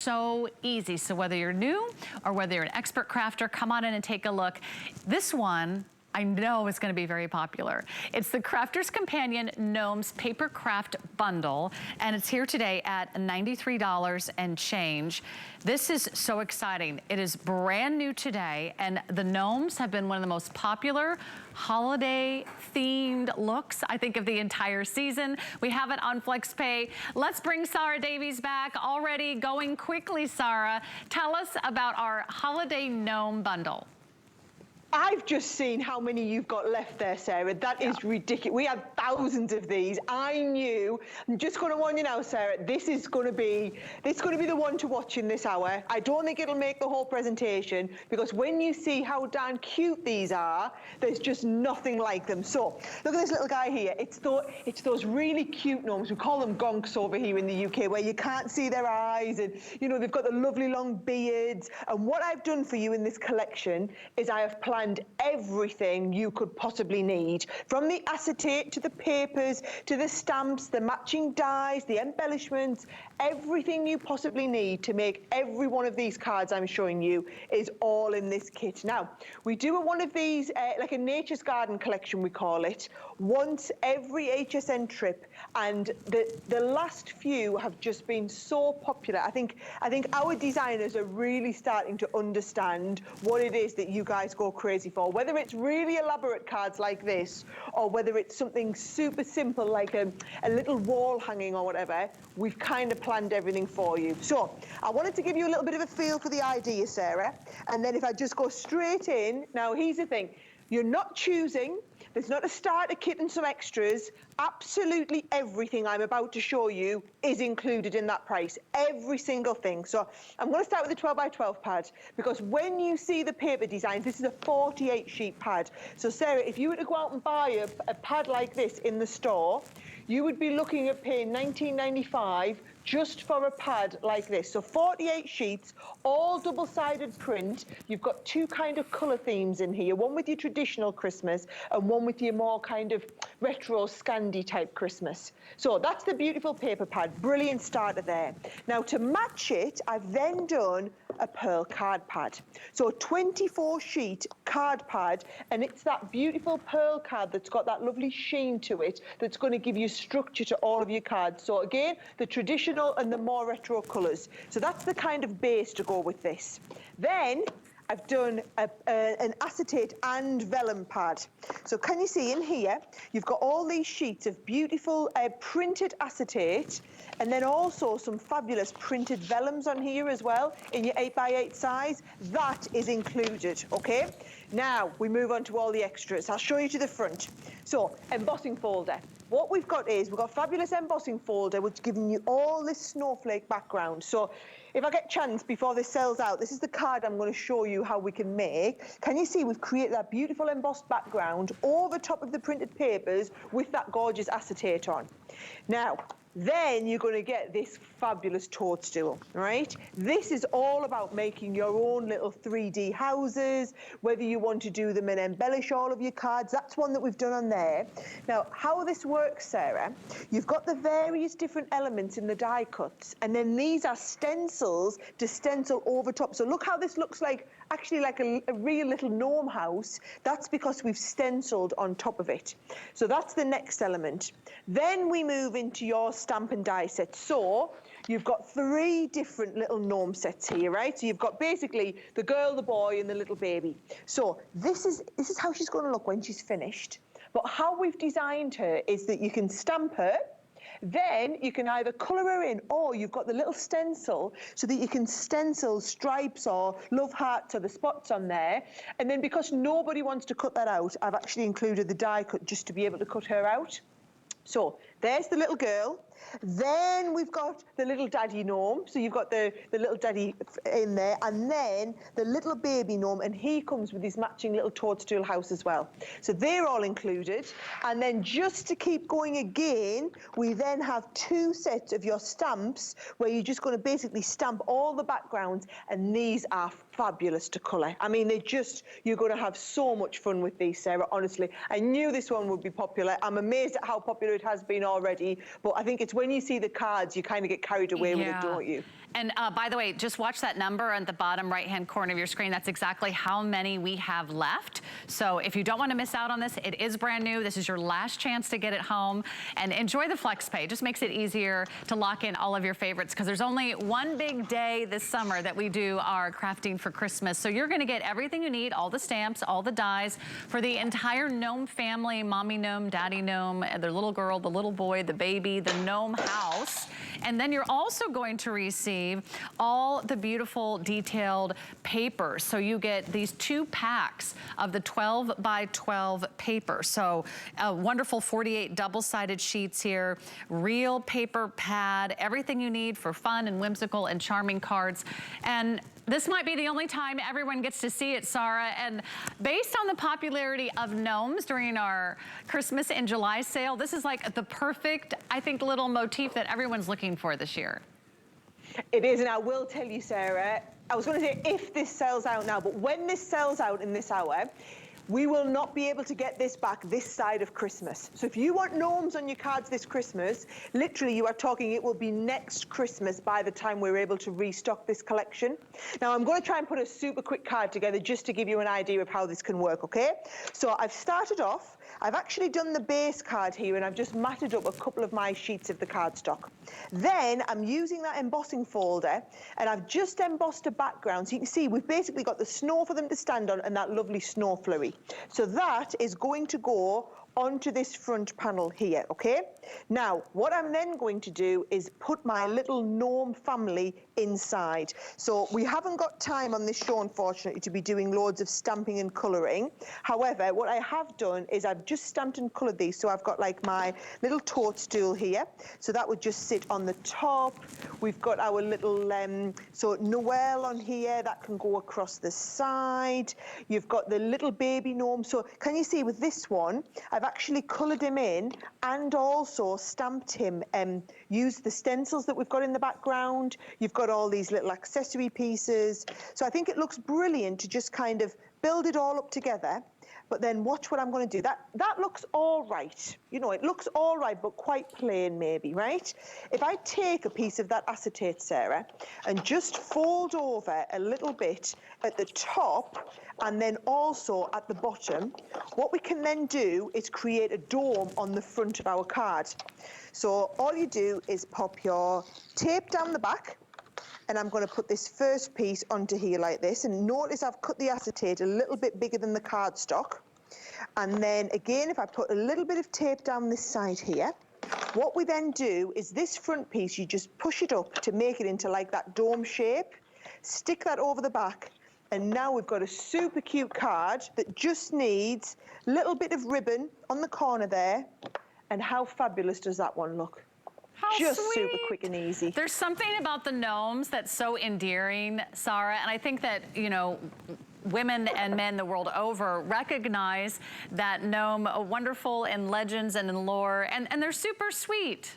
So easy. So whether you're new or whether you're an expert crafter, come on in and take a look. This one, I know is going to be very popular. It's the Crafter's Companion Gnomes Papercraft Bundle, and it's here today at $93 and change. This is so exciting. It is brand new today, and the gnomes have been one of the most popular holiday themed looks, I think, of the entire season. We have it on FlexPay. Let's bring Sarah Davies back, already going quickly. Sarah, tell us about our holiday gnome bundle. I've just seen how many you've got left there, Sarah. That is ridiculous. We have thousands of these. I knew. I'm just going to warn you now, Sarah. This is going to be the one to watch in this hour. I don't think it'll make the whole presentation because when you see how darn cute these are, there's just nothing like them. So look at this little guy here. It's those really cute gnomes. We call them gonks over here in the UK, where you can't see their eyes, and you know they've got the lovely long beards. And what I've done for you in this collection is I have planned everything you could possibly need, from the acetate to the papers to the stamps, the matching dies, the embellishments, everything you possibly need to make every one of these cards I'm showing you is all in this kit. Now, we do one of these, like a Nature's Garden collection, we call it, once every HSN trip, and the last few have just been so popular. I think our designers are really starting to understand what it is that you guys go crazy for, whether it's really elaborate cards like this or whether it's something super simple like a little wall hanging or whatever. We've kind of planned everything for you. So I wanted to give you a little bit of a feel for the idea, Sarah, and then if I just go straight in. Now, here's the thing. You're not choosing. There's not a starter kit and some extras. Absolutely everything I'm about to show you is included in that price. Every single thing. So I'm going to start with the 12 by 12 pad, because when you see the paper designs, this is a 48 sheet pad. So Sarah, if you were to go out and buy a pad like this in the store, you would be looking at paying $19.95 just for a pad like this. So 48 sheets, all double-sided print. You've got two kind of colour themes in here, one with your traditional Christmas and one with your more kind of retro Scandi type Christmas. So that's the beautiful paper pad. Brilliant starter there. Now to match it, I've then done a pearl card pad. So a 24 sheet card pad, and it's that beautiful pearl card that's got that lovely sheen to it that's going to give you structure to all of your cards. So again, the traditional and the more retro colours. So that's the kind of base to go with this. Then I've done an acetate and vellum pad. So can you see in here, you've got all these sheets of beautiful printed acetate, and then also some fabulous printed vellums on here as well in your 8 by 8 size. That is included, okay? Now we move on to all the extras. I'll show you to the front. So embossing folder. What we've got is, we've got fabulous embossing folder, which is giving you all this snowflake background. So if I get chance before this sells out, this is the card I'm going to show you how we can make. Can you see we've created that beautiful embossed background over top of the printed papers with that gorgeous acetate on. Now, then you're going to get this fabulous toadstool, right? This is all about making your own little 3D houses, whether you want to do them and embellish all of your cards. That's one that we've done on there. Now, how this works, Sarah, you've got the various different elements in the die cuts, and then these are stencils to stencil over top. So look how this looks like, actually like a real little gnome house. That's because we've stenciled on top of it. So that's the next element. Then we move into your stamp and die set. So you've got 3 different little gnome sets here, right? So you've got basically the girl, the boy, and the little baby. So this is how she's going to look when she's finished. But how we've designed her is that you can stamp her, then you can either colour her in, or you've got the little stencil so that you can stencil stripes or love hearts or the spots on there. And then because nobody wants to cut that out, I've actually included the die cut just to be able to cut her out. So there's the little girl. Then we've got the little daddy gnome. So you've got the little daddy in there, and then the little baby gnome, and he comes with his matching little toadstool house as well. So they're all included. And then just to keep going again, we then have 2 sets of your stamps where you're just going to basically stamp all the backgrounds, and these are fabulous to colour. I mean, you're going to have so much fun with these, Sarah, honestly. I knew this one would be popular. I'm amazed at how popular it has been already, but I think it's when you see the cards, you kind of get carried away with it, don't you? And by the way, just watch that number at the bottom right-hand corner of your screen. That's exactly how many we have left. So if you don't want to miss out on this, it is brand new. This is your last chance to get it home. And enjoy the flex pay. It just makes it easier to lock in all of your favorites, because there's only one big day this summer that we do our crafting for Christmas. So you're going to get everything you need, all the stamps, all the dies for the entire Gnome family, mommy Gnome, daddy Gnome, their little girl, the little boy, the baby, the Gnome house. And then you're also going to receive all the beautiful detailed paper. So you get these 2 packs of the 12 by 12 paper. So wonderful 48 double-sided sheets here, real paper pad, everything you need for fun and whimsical and charming cards. And this might be the only time everyone gets to see it, Sarah. And based on the popularity of gnomes during our Christmas in July sale, this is like the perfect, I think, little motif that everyone's looking for this year. It is, and I will tell you, Sarah, I was going to say if this sells out now, but when this sells out in this hour, we will not be able to get this back this side of Christmas. So if you want gnomes on your cards this Christmas, literally you are talking it will be next Christmas by the time we're able to restock this collection. Now I'm going to try and put a super quick card together just to give you an idea of how this can work, okay? So I've started off, I've actually done the base card here, and I've just matted up a couple of my sheets of the cardstock. Then I'm using that embossing folder, and I've just embossed a background. So you can see we've basically got the snow for them to stand on and that lovely snow flurry. So that is going to go onto this front panel here, okay? Now, what I'm then going to do is put my little gnome family inside. So we haven't got time on this show, unfortunately, to be doing loads of stamping and colouring. However, what I have done is I've just stamped and coloured these. So I've got like my little toadstool here. So that would just sit on the top. We've got our little, so Noel on here, that can go across the side. You've got the little baby gnome. So can you see with this one, I've actually coloured him in and also stamped him, used the stencils that we've got in the background. You've got all these little accessory pieces. So I think it looks brilliant to just kind of build it all up together. But then watch what I'm going to do. That looks all right. You know, it looks all right, but quite plain maybe, right? If I take a piece of that acetate, Sarah, and just fold over a little bit at the top and then also at the bottom, what we can then do is create a dome on the front of our card. So all you do is pop your tape down the back, and I'm going to put this first piece onto here like this. And notice I've cut the acetate a little bit bigger than the cardstock. And then again, if I put a little bit of tape down this side here, what we then do is this front piece, you just push it up to make it into like that dome shape, stick that over the back, and now we've got a super cute card that just needs a little bit of ribbon on the corner there. And how fabulous does that one look? How just sweet. Super quick and easy. There's something about the gnomes that's so endearing, Sarah, and I think that, you know, women and men the world over recognize that gnome wonderful in legends and in lore, and they're super sweet.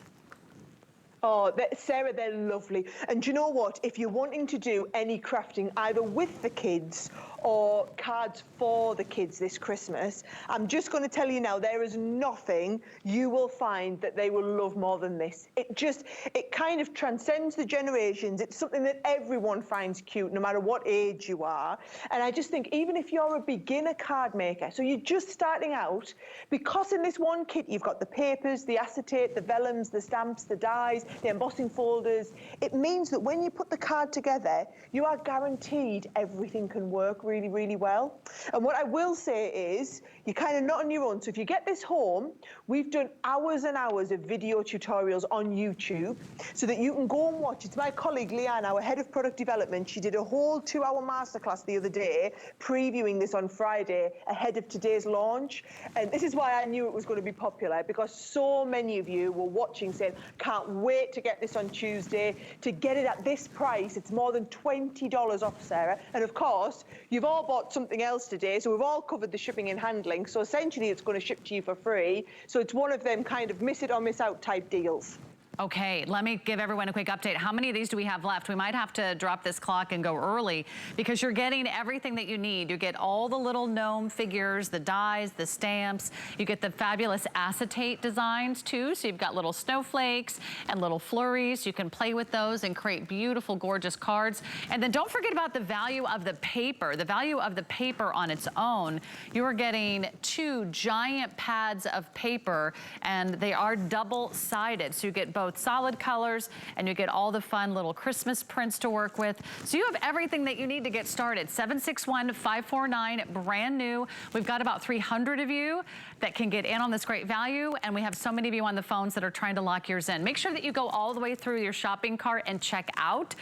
Oh, Sarah, they're lovely. And do you know what? If you're wanting to do any crafting, either with the kids or cards for the kids this Christmas, I'm just going to tell you now, there is nothing you will find that they will love more than this. It kind of transcends the generations. It's something that everyone finds cute, no matter what age you are. And I just think, even if you're a beginner card maker, so you're just starting out, because in this one kit, you've got the papers, the acetate, the vellums, the stamps, the dies, the embossing folders, it means that when you put the card together, you are guaranteed everything can work really, really well. And what I will say is, you're kind of not on your own. So if you get this home, we've done hours and hours of video tutorials on YouTube so that you can go and watch. It's my colleague Leanne, our head of product development. She did a whole 2-hour masterclass the other day, previewing this on Friday ahead of today's launch. And this is why I knew it was going to be popular, because so many of you were watching saying, can't wait to get this on Tuesday. To get it at this price, it's more than $20 off, Sarah. And of course, you've all bought something else today, so we've all covered the shipping and handling. So essentially, it's going to ship to you for free. So it's one of them kind of miss it or miss out type deals. Okay, let me give everyone a quick update. How many of these do we have left? We might have to drop this clock and go early because you're getting everything that you need. You get all the little gnome figures, the dies, the stamps. You get the fabulous acetate designs too. So you've got little snowflakes and little flurries. You can play with those and create beautiful, gorgeous cards. And then don't forget about the value of the paper. The value of the paper on its own. You are getting 2 giant pads of paper and they are double-sided. So you get both solid colors and you get all the fun little Christmas prints to work with. So you have everything that you need to get started. 761-549, brand new. We've got about 300 of you that can get in on this great value, and we have so many of you on the phones that are trying to lock yours in. Make sure that you go all the way through your shopping cart and check out.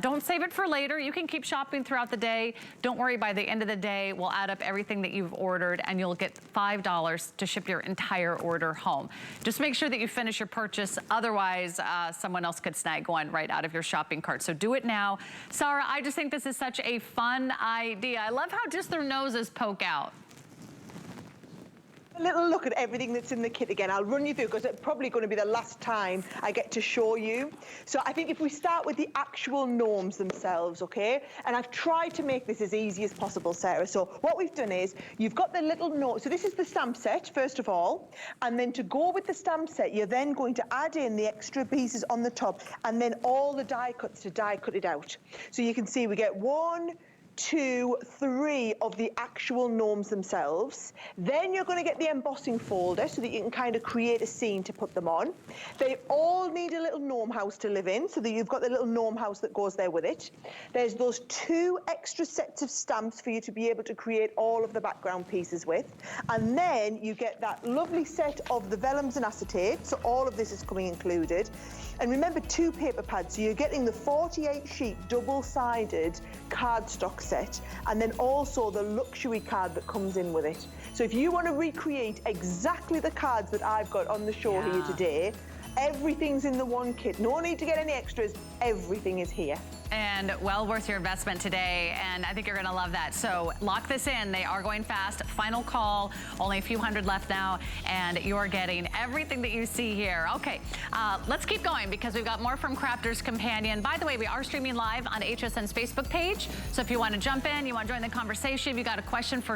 Don't save it for later. You can keep shopping throughout the day. Don't worry, by the end of the day, we'll add up everything that you've ordered and you'll get $5 to ship your entire order home. Just make sure that you finish your purchase. Otherwise, someone else could snag one right out of your shopping cart. So do it now. Sarah, I just think this is such a fun idea. I love how just their noses poke out. A little look at everything that's in the kit again. I'll run you through because it's probably going to be the last time I get to show you. So I think if we start with the actual gnomes themselves, okay? And I've tried to make this as easy as possible, Sarah. So what we've done is you've got the little gnome. So this is the stamp set, first of all. And then to go with the stamp set, you're then going to add in the extra pieces on the top and then all the die cuts to die cut it out. So you can see we get 1, 2, 3 of the actual gnomes themselves. Then you're going to get the embossing folder so that you can kind of create a scene to put them on. They all need a little gnome house to live in, so that you've got the little gnome house that goes there with it. There's those 2 extra sets of stamps for you to be able to create all of the background pieces with. And then you get that lovely set of the vellums and acetate, so all of this is coming included. And remember, 2 paper pads, so you're getting the 48 sheet double-sided cardstock set, and then also the luxury card that comes in with it. So if you want to recreate exactly the cards that I've got on the show here today, everything's in the one kit. No need to get any extras. Everything is here. And well worth your investment today, and I think you're gonna love that. So lock this in, they are going fast. Final call, only a few hundred left now, and you're getting everything that you see here. Okay, let's keep going because we've got more from Crafter's Companion. By the way, we are streaming live on HSN's Facebook page, so if you wanna jump in, you wanna join the conversation, if you got a question for